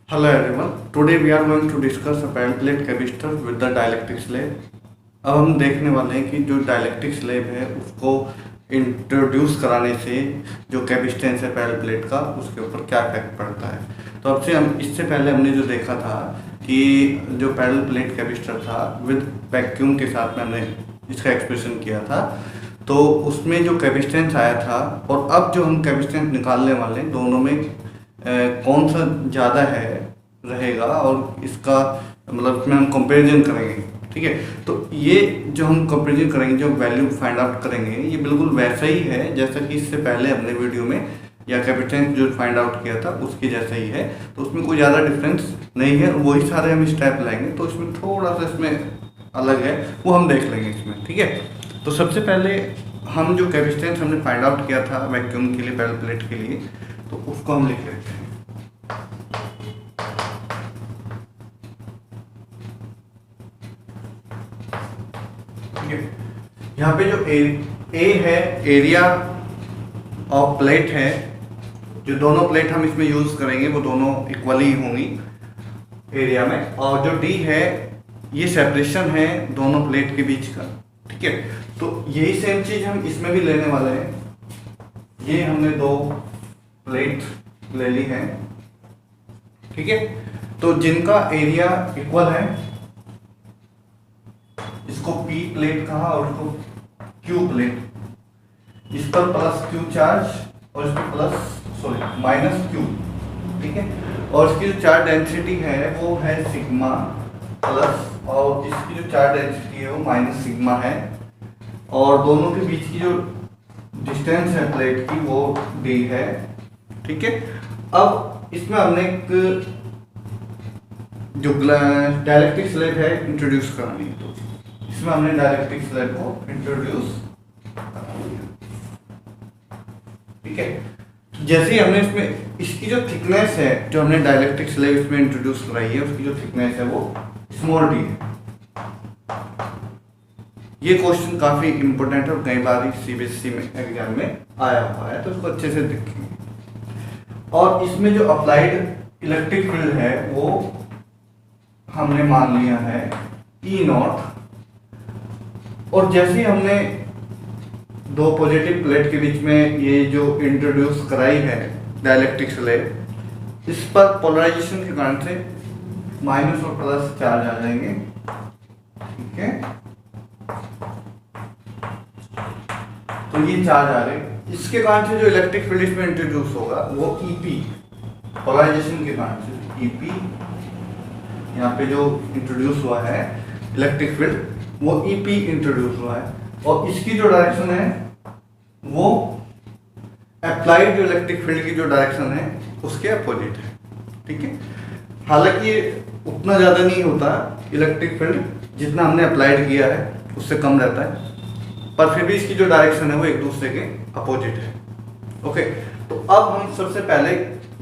Hello everyone. Today we are going to discuss a pamphlet capacitor with the dielectric slab. अब हम देखने वाले हैं कि जो डाइलेक्ट्रिक स्लैब है उसको इंट्रोड्यूस कराने से जो कैपेसिटेंस है पैरेलल प्लेट का उसके ऊपर क्या इफेक्ट पड़ता है। तो अब से हम इससे पहले हमने जो देखा था कि जो पैरेलल प्लेट कैपेसिटर था विद वैक्यूम के साथ में हमने इसका एक्सप्रेशन किया था, तो उसमें जो कैपेसिटेंस आया था और अब जो हम कैपेसिटेंस निकालने वाले हैं दोनों में कौन सा ज़्यादा है रहेगा और इसका मतलब इसमें हम कंपैरिजन करेंगे। ठीक है, तो ये जो हम कंपैरिजन करेंगे, जो वैल्यू फाइंड आउट करेंगे, ये बिल्कुल वैसा ही है जैसा कि इससे पहले हमने वीडियो में या कैपेसिटेंस जो फाइंड आउट किया था उसके जैसा ही है। तो उसमें कोई ज़्यादा डिफरेंस नहीं है, वही सारे हम स्टेप लाएंगे। तो इसमें थोड़ा सा इसमें अलग है, वो हम देख लेंगे इसमें। ठीक है, तो सबसे पहले हम जो कैपेसिटेंस हमने फाइंड आउट किया था वैक्यूम के लिए, पैरेलल प्लेट के लिए, तो उसको हम लिख लेते हैं। ठीक है, यहाँ पे जो ए है एरिया ऑफ प्लेट है, जो दोनों प्लेट हम इसमें यूज करेंगे वो दोनों इक्वली होंगी एरिया में, और जो डी है ये सेपरेशन है दोनों प्लेट के बीच का। ठीक है, तो यही सेम चीज हम इसमें भी लेने वाले हैं। ये हमने दो प्लेट ले ली है, ठीक है, तो जिनका एरिया इक्वल है, इसको पी प्लेट कहा और इसको क्यू प्लेट। इस पर प्लस क्यू चार्ज और इस पर माइनस क्यू। ठीक है, और इसकी जो चार्ज डेंसिटी है वो है सिग्मा प्लस, और इसकी जो चार्ज डेंसिटी है वो माइनस सिग्मा है, और दोनों के बीच की जो डिस्टेंस है प्लेट की वो डी है। ठीक है, अब इसमें हमने एक जो डाइलेक्ट्रिक स्लैब है इंट्रोड्यूस करानी है, तो इसमें हमने डाइलेक्ट्रिक स्लैब को इंट्रोड्यूस करा दिया। ठीक है, जैसे ही हमने इसमें इसकी जो थिकनेस है, जो हमने डाइलेक्ट्रिक स्लैब इसमें इंट्रोड्यूस कराई है, उसकी जो थिकनेस है वो स्मॉल डी है। ये क्वेश्चन काफी इंपॉर्टेंट है और कई बार सीबीएसई में एग्जाम में आया हुआ है, तो उसको अच्छे से देखेंगे। और इसमें जो अप्लाइड इलेक्ट्रिक फील्ड है वो हमने मान लिया है ई नॉट, और जैसे ही हमने दो पॉजिटिव प्लेट के बीच में ये जो इंट्रोड्यूस कराई है डाइलेक्ट्रिक स्लैब, इस पर पोलराइजेशन के कारण से माइनस और प्लस चार्ज आ जाएंगे। ठीक है, तो ये चार्ज आ गए, इसके कारण से जो इलेक्ट्रिक फील्ड इसमें इंट्रोड्यूस होगा वो ईपी, पोलराइजेशन के कारण से ईपी यहाँ पे जो इंट्रोड्यूस हुआ है इलेक्ट्रिक फील्ड वो ईपी इंट्रोड्यूस हुआ है, और इसकी जो डायरेक्शन है वो अप्लाइड जो इलेक्ट्रिक फील्ड की जो डायरेक्शन है उसके अपोजिट है। ठीक है, हालांकि ये उतना ज़्यादा नहीं होता इलेक्ट्रिक फील्ड, जितना हमने अप्लाइड किया है उससे कम रहता है, पर फिर भी इसकी जो डायरेक्शन है वो एक दूसरे के अपोजिट है। ओके, तो अब हम सबसे पहले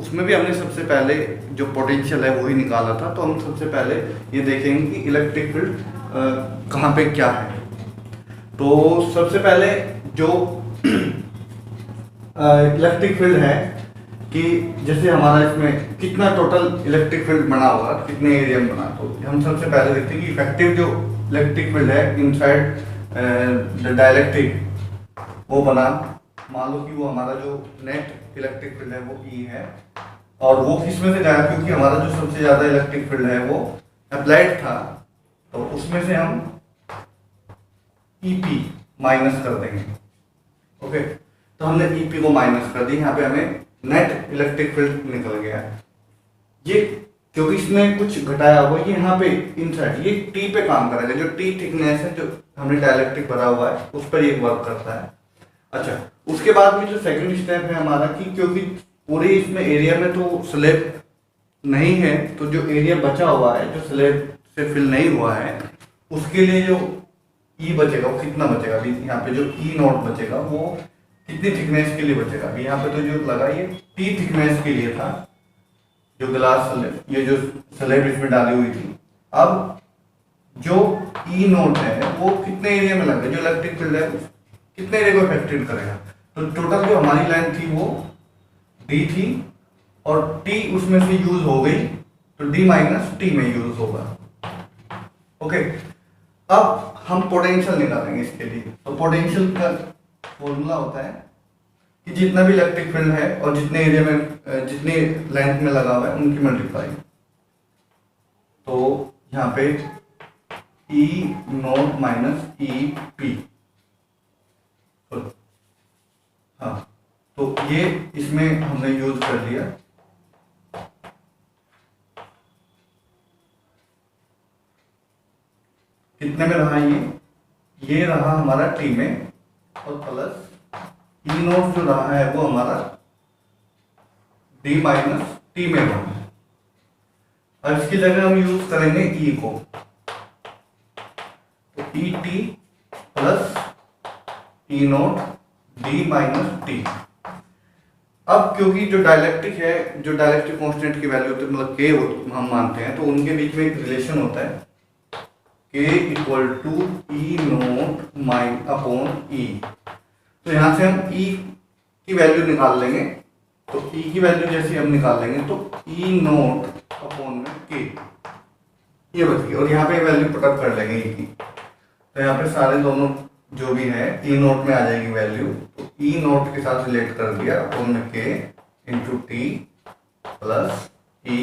उसमें भी हमने सबसे पहले जो पोटेंशियल है वही निकाला था, तो हम सबसे पहले ये देखेंगे कि इलेक्ट्रिक फील्ड कहाँ पे क्या है। तो सबसे पहले जो इलेक्ट्रिक फील्ड है कि जैसे हमारा इसमें कितना टोटल इलेक्ट्रिक फील्ड बना हुआ, कितने एरिया में बना, तो हम सबसे पहले देखते हैं कि इफेक्टिव जो इलेक्ट्रिक फील्ड है इनसाइड डाइलेक्ट्रिक वो बना, मान लो कि वो हमारा जो नेट इलेक्ट्रिक फील्ड है वो ई है, और वो किसमें से जाएगा, क्योंकि हमारा जो सबसे ज्यादा इलेक्ट्रिक फील्ड है वो अप्लाइड था, तो उसमें से हम ईपी माइनस कर देंगे। ओके, तो हमने ईपी को माइनस कर दी, यहाँ पे हमें नेट इलेक्ट्रिक फील्ड निकल गया। ये क्योंकि इसने कुछ घटाया हुआ, ये यहाँ पे इनसाइड ये टी पे काम करेगा, जो टी थिकनेस है जो हमने डाइलेक्ट्रिक भरा हुआ है उस पर ये वर्क करता है। अच्छा, उसके बाद में जो सेकंड स्टेप है हमारा कि क्योंकि पूरे इसमें एरिया में तो स्लैब नहीं है, तो जो एरिया बचा हुआ है जो स्लैब से फिल नहीं हुआ है उसके लिए जो ई बचेगा वो कितना बचेगा, यहाँ पे जो ई नॉट बचेगा वो कितनी थिकनेस के लिए बचेगा। यहाँ पे तो जो लगा ये टी थिकनेस के लिए था, जो ग्लास स्लैब, ये जो स्लैब इसमें डाली हुई थी। अब जो ई नोट है वो कितने एरिया में लगा, जो इलेक्ट्रिक फील्ड है कितने एरिया को इफेक्टेड करेगा, तो टोटल जो हमारी लाइन थी वो डी थी और टी उसमें से यूज हो गई तो डी माइनस टी में यूज होगा। ओके, अब हम पोटेंशियल निकालेंगे इसके लिए। तो पोटेंशियल का फॉर्मूला होता है कि जितना भी इलेक्ट्रिक फील्ड है और जितने एरिया में जितनी लेंथ में लगा हुआ है उनकी मल्टीप्लाई। तो यहाँ पे ई नॉट माइनस ई पी, हाँ, तो ये इसमें हमने यूज कर लिया। कितने में रहा ये रहा हमारा टी में, और प्लस ई नॉट जो रहा है वो हमारा डी माइनस टी में रहा है। अब इसकी जगह हम यूज करेंगे ई को, तो E T plus E not D minus T. अब क्योंकि जो डायलेक्ट्रिक है, जो डायलेक्ट्रिक कांस्टेंट की वैल्यू होती है, मतलब के हम मानते हैं, तो उनके बीच में एक रिलेशन होता है के equal to E naught mine upon E. तो यहां से हम ई की वैल्यू निकाल लेंगे। तो ई की वैल्यू जैसे हम निकाल लेंगे तो ई नॉट अपॉन में के, ये बच गई। और यहाँ पे वैल्यू पुटअप कर लेंगे ई की। तो यहाँ पे सारे दोनों जो भी है ई नॉट में आ जाएगी वैल्यू। तो ई नॉट के साथ रिलेट कर दिया अपॉन में के into T plus E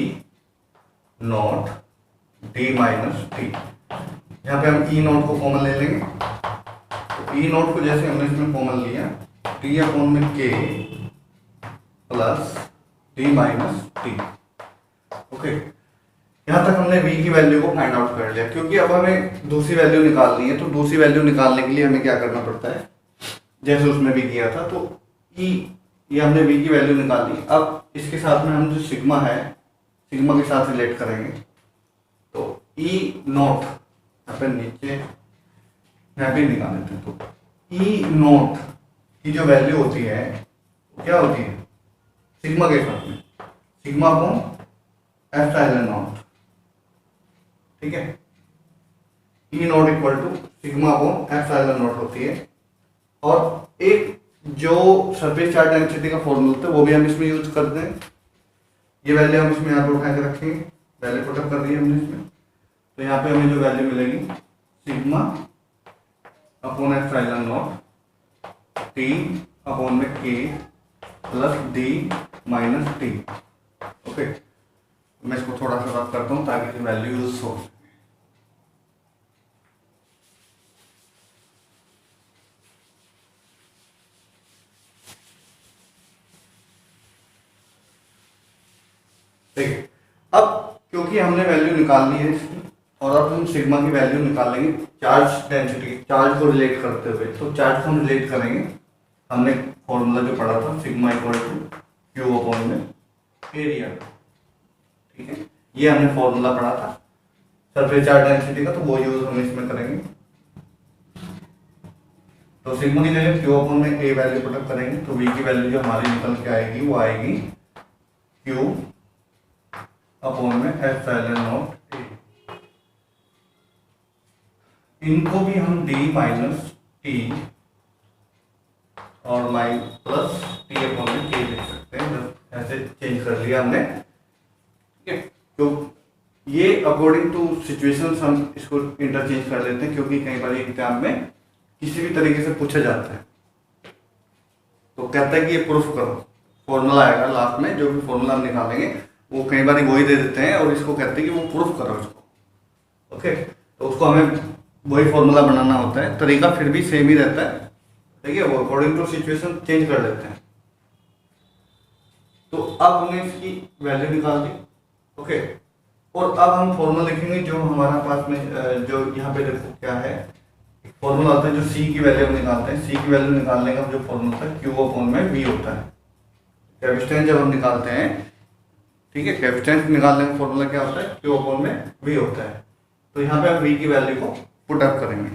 not D minus T. यहाँ पे हम ई नॉट को कॉमन ले लेंगे। तो ई नॉट को जैसे हमने इसमें कॉमन लिया, टी अपॉन में के plus D minus T. Okay, यहाँ तक हमने v की वैल्यू को फाइंड आउट कर लिया। क्योंकि अब हमें दूसरी वैल्यू निकालनी है, तो दूसरी वैल्यू निकालने के लिए हमें क्या करना पड़ता है, जैसे उसमें भी किया था। तो ये हमने v की वैल्यू निकाल ली। अब इसके साथ में हम जो सिग्मा है, सिग्मा के साथ रिलेट करेंगे। तो ई नॉट यहाँ पे नीचे यहाँ पे निकाल लेते हैं। तो ई नॉट की जो वैल्यू होती है क्या होती है, सिग्मा के साथ में सिग्मा अपॉन एप्सिलॉन नॉट, ठीक है। E naught equal to sigma upon epsilon naught होती है। और एक जो सरफेस चार्ज डेंसिटी का फॉर्मूला होता है वो भी हम इसमें यूज करते हैं। ये वैल्यू हम इसमें यहाँ पे उठा के रखेंगे, वैल्यू पुटअप कर दी हमने इसमें। तो यहाँ पे हमें जो वैल्यू मिलेगी sigma upon epsilon not T upon में के plus D minus T. Okay, मैं इसको थोड़ा सा रफ करता हूँ ताकि वैल्यू यूज हो। ठीक है, अब क्योंकि हमने वैल्यू निकाल ली है इसकी, और अब हम सिग्मा की वैल्यू निकाल लेंगे चार्ज डेंसिटी, चार्ज को रिलेट करते हुए। तो चार्ज को हम रिलेट करेंगे, हमने फॉर्मूला जो पढ़ा था sigma equal to Q upon में एरिया, ठीक है। ये हमने फॉर्मूला पढ़ा था सरफेस चार्ज डेंसिटी का, तो वो यूज हम इसमें करेंगे। तो सिग्मा की जगह क्यू अपॉन में ए वैल्यू पुटअप करेंगे। तो वी की वैल्यू जो हमारी निकल के आएगी वो आएगी क्यू अपॉन में एप्सिलॉन नॉट ए। इनको भी हम डी माइनस टी और माइन प्लस टी अपॉन में के लिख सकते हैं। ऐसे चेंज कर लिया हमने, ठीक है। तो ये अकॉर्डिंग टू सिचुएशंस हम इसको इंटरचेंज कर लेते हैं, क्योंकि कई बार एग्जाम में किसी भी तरीके से पूछा जाता है। तो कहता है कि ये प्रूफ करो, फॉर्मूला आएगा लास्ट में, जो भी फॉर्मूला हम निकालेंगे वो कई बार वही दे देते हैं और इसको कहते हैं कि वो प्रूफ करो इसको। ओके, तो उसको हमें वही फॉर्मूला बनाना होता है। तरीका फिर भी सेम ही रहता है, ठीक है। वो अकॉर्डिंग टू सिचुएशन चेंज कर लेते हैं। तो अब हमने इसकी वैल्यू निकाल दी, ओके। और अब हम फॉर्मूला लिखेंगे जो हमारा पास में, जो यहाँ पे देखो क्या है, फॉर्मूला होता है जो सी की वैल्यू हम निकालते हैं। सी की वैल्यू निकालने का जो फॉर्मूला होता है क्यू अपॉन में वी होता है। कैपेसिटेंस जब हम निकालते हैं, ठीक है, कैपेसिटेंस निकालने का फॉर्मूला क्या होता है, क्यू अपॉन में वी होता है। तो यहाँ पे हम वी की वैल्यू को पुट अप करेंगे।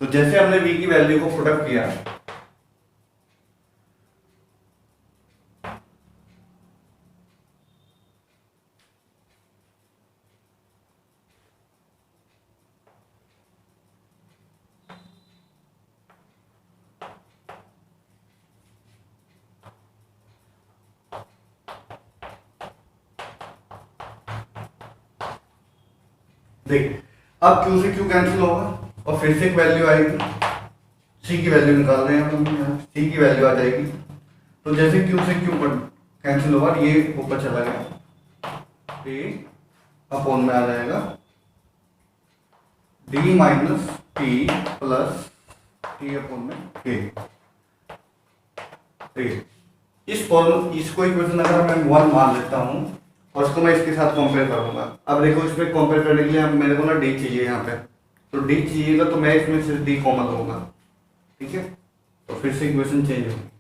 तो जैसे हमने v की वैल्यू को पुट अप किया, देख, अब Q से Q कैंसिल होगा और फिर से एक वैल्यू आएगी, C की वैल्यू निकाल रहे हैं हम यहाँ, C की वैल्यू आ जाएगी। तो जैसे Q से Q कैंसिल होगा, ये ऊपर चला गया, A अपॉन में आ जाएगा D minus T plus T upon में K। इसको इक्वेशन अगर मैं 1 मान लेता हूँ और इसको मैं इसके साथ कंपेयर करूंगा। अब देखो, इसमें कंपेयर करने के लिए मेरे को ना डी चाहिए यहाँ पे, तो डी चाहिएगा तो मैं इसमें सिर्फ डी कॉमन लूंगा, ठीक है। तो फिर से इक्वेशन चेंज होगी।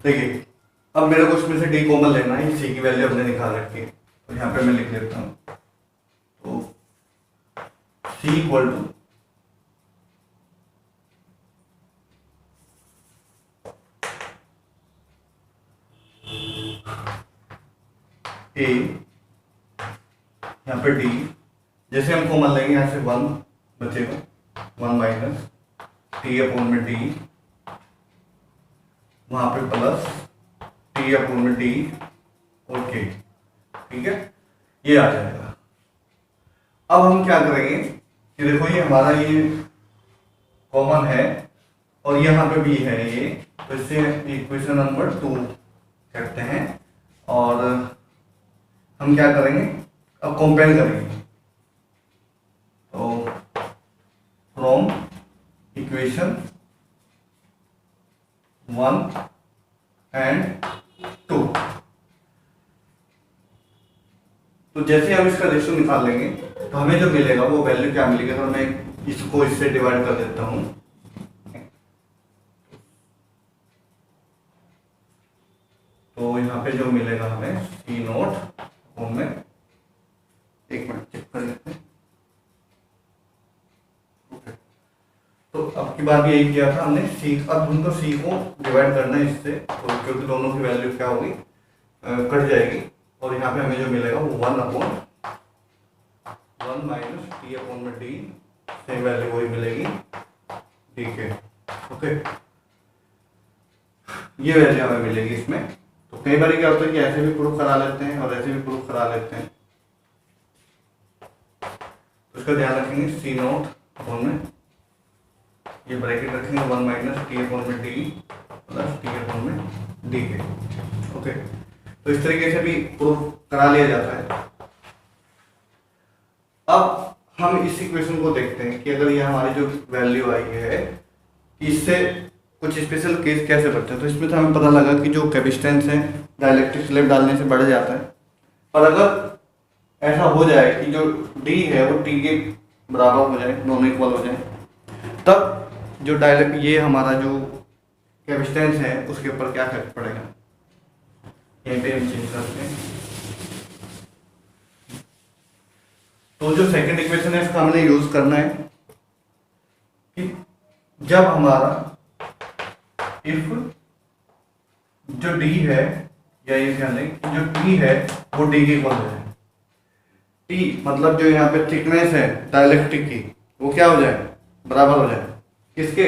देखिए, अब मेरे को इसमें से डी कॉमन लेना है, सी की वैल्यू हमने निकाल रखी है, तो यहाँ पे मैं लिख लेता हूँ, तो सी इक्वल टू ए, यहाँ पे डी, जैसे हम कॉमन लेंगे यहाँ से 1 बचेगा, 1 माइनस टी अपॉन में डी, वहां पे प्लस टी अपॉन में डी, ओके, ठीक है, ये आ जाएगा। अब हम क्या करेंगे कि देखो, ये हमारा ये कॉमन है और यहाँ पे भी है ये, तो इससे इक्वेशन नंबर 2 करते हैं और हम क्या करेंगे, अब कंपेयर करेंगे। तो फ्रॉम इक्वेशन 1 एंड 2, तो जैसे हम इसका रेशियो निकाल लेंगे तो हमें जो मिलेगा वो वैल्यू क्या मिलेगी, अगर मैं इसको इससे डिवाइड कर देता हूं, तो यहाँ पे जो मिलेगा हमें सी नोट में, एक मिनट चेक कर लेते हैं। तो अब की बार भी यही किया था हमने, सी, अब हमको सी को डिवाइड करना है इससे, तो क्योंकि दोनों की वैल्यू क्या होगी, कट जाएगी, और यहाँ पे हमें जो मिलेगा वो 1 अपॉन 1 माइनस टी अपॉन में डी, सेम वैल्यू वही मिलेगी डी के, ओके, ये वैल्यू हमें मिलेगी इसमें। तो कई बार क्या होता है कि ऐसे भी प्रूफ करा लेते हैं और ऐसे भी प्रूफ करा लेते हैं, तो इसका ध्यान रखेंगे, सी नोट अपॉन में ये ब्रैकेट रखेंगे 1 माइनस टी अपॉन में डी प्लस टी अपॉन में डी के, ओके। तो इस तरीके से भी प्रूफ करा लिया जाता है। अब हम इस इक्वेशन को देखते हैं कि अगर ये हमारी जो वैल्यू आई है, इससे कुछ स्पेशल केस कैसे बनते हैं। तो इसमें तो हमें पता लगा कि जो कैपेसिटेंस है डाइलेक्ट्रिक स्लैब डालने से बढ़ जाता है, पर अगर ऐसा हो जाए कि जो डी है वो टी के बराबर हो जाए, दोनों इक्वल हो जाए, तब जो ये हमारा जो कैपेसिटेंस है उसके ऊपर क्या इफेक्ट पड़ेगा, यहीं पे हम चेंज करते हैं। तो जो सेकंड इक्वेशन है इसका हमने यूज करना है कि जब हमारा इफ जो डी है, या ये ध्यान दें कि जो टी है वो डी के इक्वल है, टी मतलब जो यहाँ पे थिकनेस है डाइलेक्ट्रिक की वो क्या हो जाए, बराबर हो जाए किसके,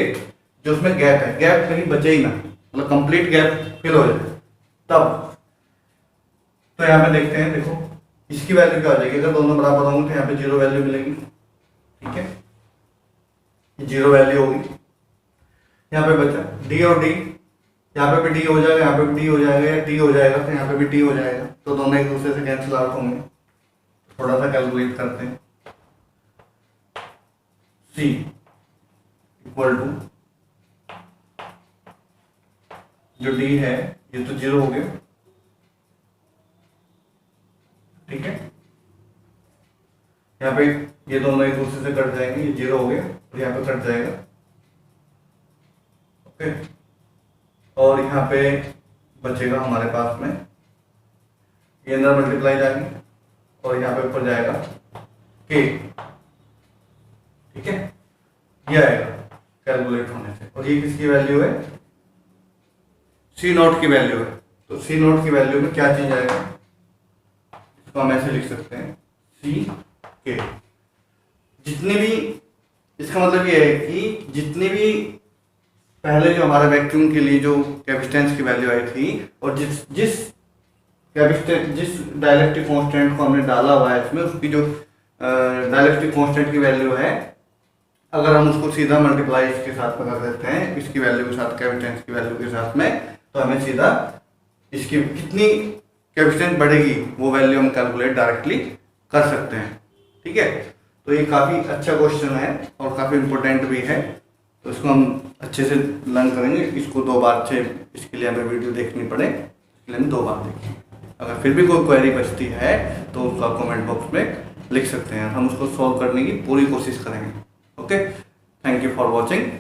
जो उसमें गैप है, गैप कहीं बचे ही ना, मतलब कंप्लीट गैप फिल हो जाए तब। तो यहाँ पे देखते हैं, देखो इसकी वैल्यू क्या हो जाएगी, अगर दोनों बराबर होंगे तो यहाँ पे 0 वैल्यू मिलेगी, ठीक है, 0 वैल्यू होगी। यहाँ पे बचा डी और डी, यहाँ पे भी डी हो जाएगा, यहाँ पे भी डी हो जाएगा, या टी हो जाएगा तो यहाँ पे भी टी हो जाएगा, तो दोनों एक दूसरे से कैंसिल आउट होंगे। थोड़ा सा कैलकुलेट करते हैं, सी इक्वल टू जो डी है ये तो 0 हो गया, ठीक है, यहाँ पे ये दोनों एक दूसरे से कट जाएंगे, ये 0 हो गया और यहाँ पे कट जाएगा, ओके, और यहाँ पे बचेगा हमारे पास में ये अंदर मल्टीप्लाई जाएंगे और यहाँ पे ऊपर जाएगा के, ठीक है, ये आएगा कैलकुलेट होने से। और ये किसकी वैल्यू है, सी नोट की वैल्यू है। तो सी नोट की वैल्यू में क्या चेंज आएगा, इसको हम ऐसे लिख सकते हैं सी के, जितनी भी, इसका मतलब ये है कि जितनी भी पहले जो हमारे वैक्यूम के लिए जो कैपेसिटेंस की वैल्यू आई थी, और जिस जिस कैपेसिटेंस जिस डाइलेक्ट्रिक कांस्टेंट को हमने डाला हुआ है इसमें, उसकी जो डाइलेक्ट्रिक कांस्टेंट की वैल्यू है, अगर हम उसको सीधा मल्टीप्लाई इसके साथ में कर देते हैं, इसकी वैल्यू के साथ, कैपेसिटेंस की वैल्यू के साथ में, तो हमें सीधा इसकी कितनी कैपेसिटेंस बढ़ेगी वो वैल्यू हम कैलकुलेट डायरेक्टली कर सकते हैं। ठीक है, तो ये काफ़ी अच्छा क्वेश्चन है और काफ़ी इम्पोर्टेंट भी है, तो इसको हम अच्छे से लर्न करेंगे। इसको 2 बार से, इसके लिए हमें वीडियो देखनी पड़े, इसके लिए हम 2 बार देखें। अगर फिर भी कोई क्वेरी बचती है तो उसको आप कमेंट बॉक्स में लिख सकते हैं, हम उसको सॉल्व करने की पूरी कोशिश करेंगे। Okay, thank you for watching.